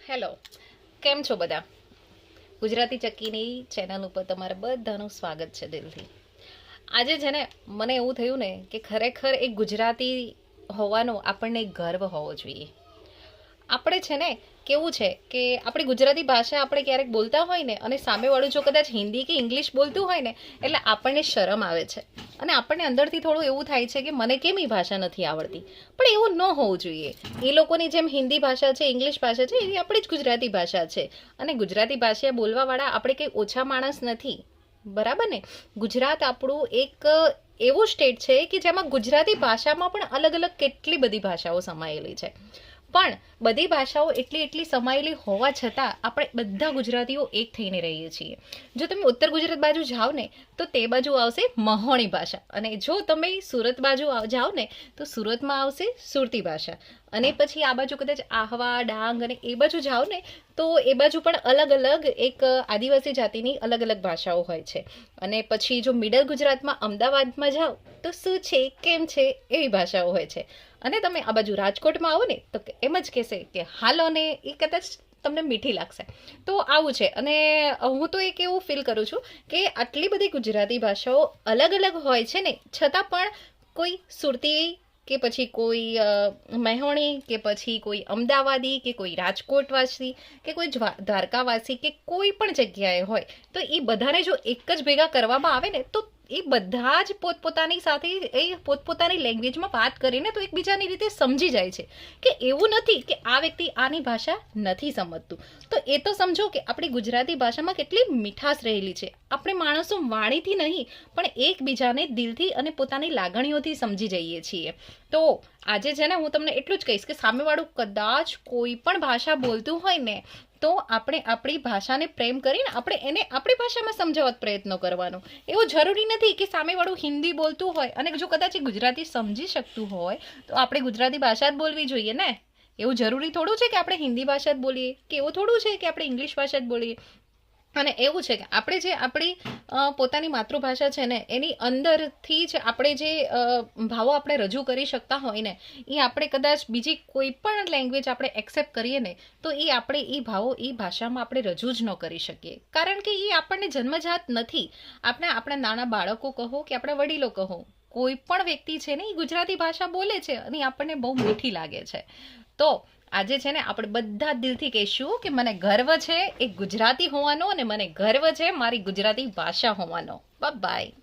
Hello, કેમ છો બધા? ગુજરાતી ચક્કીની ચેનલ ઉપર તમારા બધાનું સ્વાગત છે દિલથી. આજે છે ને મને એવું થયું ને કે ખરેખર એક ગુજરાતી હોવાનો આપણને એક ગર્વ હોવો જોઈએ. આપણે છે ને કેવું છે કે આપણી ગુજરાતી ભાષા આપણે ક્યારેક બોલતા હોય ને અને સામેવાળું જો કદાચ હિન્દી કે ઇંગ્લિશ બોલતું હોય ને એટલે આપણને શરમ આવે છે અને આપણને અંદરથી થોડું એવું થાય છે કે મને કેમ એ ભાષા નથી આવડતી. પણ એવું ન હોવું જોઈએ. એ લોકોની જેમ હિન્દી ભાષા છે, ઇંગ્લિશ ભાષા છે, એ આપણી જ ગુજરાતી ભાષા છે. અને ગુજરાતી ભાષા બોલવાવાળા આપણે કંઈ ઓછા માણસ નથી, બરાબર ને? ગુજરાત આપણું એક એવું સ્ટેટ છે કે જેમાં ગુજરાતી ભાષામાં પણ અલગ અલગ કેટલી બધી ભાષાઓ સમાયેલી છે. પણ બધી ભાષાઓ એટલી સમાયેલી હોવા છતાં આપણે બધા ગુજરાતીઓ એક થઈને રહીએ છીએ. જો તમે ઉત્તર ગુજરાત બાજુ જાઓ ને તો તે બાજુ આવશે મહોણી ભાષા, અને જો તમે સુરત બાજુ જાઓ ને તો સુરતમાં આવશે સુરતી ભાષા, અને પછી આ બાજુ કદાચ આહવા, ડાંગ અને એ બાજુ જાઓ ને તો એ બાજુ પણ અલગ અલગ એક આદિવાસી જાતિની અલગ અલગ ભાષાઓ હોય છે. અને પછી જો મિડલ ગુજરાતમાં અમદાવાદમાં જાઓ તો શું છે, કેમ છે, એવી ભાષાઓ હોય છે. અને તમે આ બાજુ રાજકોટમાં આવો ને તો એમ જ કહેશે કે હાલો ને, એ કદાચ તમને મીઠી લાગશે. તો આવું છે. અને હું તો એક એવું ફીલ કરું છું કે આટલી બધી ગુજરાતી ભાષાઓ અલગ અલગ હોય છે ને છતાં પણ કોઈ સુરતી કે પછી કોઈ મહેવણી કે પછી કોઈ અમદાવાદી કે કોઈ રાજકોટવાસી કે કોઈ દ્વારકાવાસી કે કોઈ પણ જગ્યાએ હોય તો એ બધાને જો એક જ ભેગા કરવામાં આવે ને તો એ બધા જ પોતપોતાની સાથે એ પોતપોતાની લેંગ્વેજમાં વાત કરીને તો એકબીજાની રીતે સમજી જાય છે. કે એવું નથી કે આ વ્યક્તિ આની ભાષા નથી સમજતું. તો એ તો સમજો કે આપણી ગુજરાતી ભાષામાં કેટલી મીઠાશ રહેલી છે. આપણે માણસો વાણીથી નહીં પણ એકબીજાને દિલથી અને પોતાની લાગણીઓથી સમજી જઈએ છીએ. તો આજે છે ને હું તમને એટલું જ કહીશ કે સામેવાળું કદાચ કોઈ પણ ભાષા બોલતું હોય ને તો આપણે આપણી ભાષાને પ્રેમ કરીને આપણે એને આપણી ભાષામાં સમજાવવા પ્રયત્ન કરવાનો. એવું જરૂરી નથી કે સામેવાળું હિન્દી બોલતું હોય અને જો કદાચ એ ગુજરાતી સમજી શકતું હોય તો આપણે ગુજરાતી ભાષા જ બોલવી જોઈએ ને. એવું જરૂરી થોડું છે કે આપણે હિન્દી ભાષા જ બોલીએ, કે એવું થોડું છે કે આપણે ઇંગ્લિશ ભાષા જ બોલીએ. અને એવું છે કે આપણે જે આપણી પોતાની માતૃભાષા છે ને એની અંદરથી જ આપણે જે ભાવો આપણે રજૂ કરી શકતા હોય ને એ આપણે કદાચ બીજી કોઈ પણ લેંગ્વેજ આપણે એક્સેપ્ટ કરીએ ને તો એ આપણે એ ભાવો એ ભાષામાં આપણે રજૂ જ ન કરી શકીએ. કારણ કે એ આપણને જન્મજાત નથી. આપણે આપણા નાના બાળકો કહો કે આપણા વડીલો કહો, કોઈ પણ વ્યક્તિ છે ને એ ગુજરાતી ભાષા બોલે છે અને આપણને બહુ મીઠી લાગે છે. તો આજે છે ને આપણે બધા દિલથી કહીશું કે મને ગર્વ છે એક ગુજરાતી હોવાનો અને મને ગર્વ છે મારી ગુજરાતી ભાષા હોવાનો. બાય.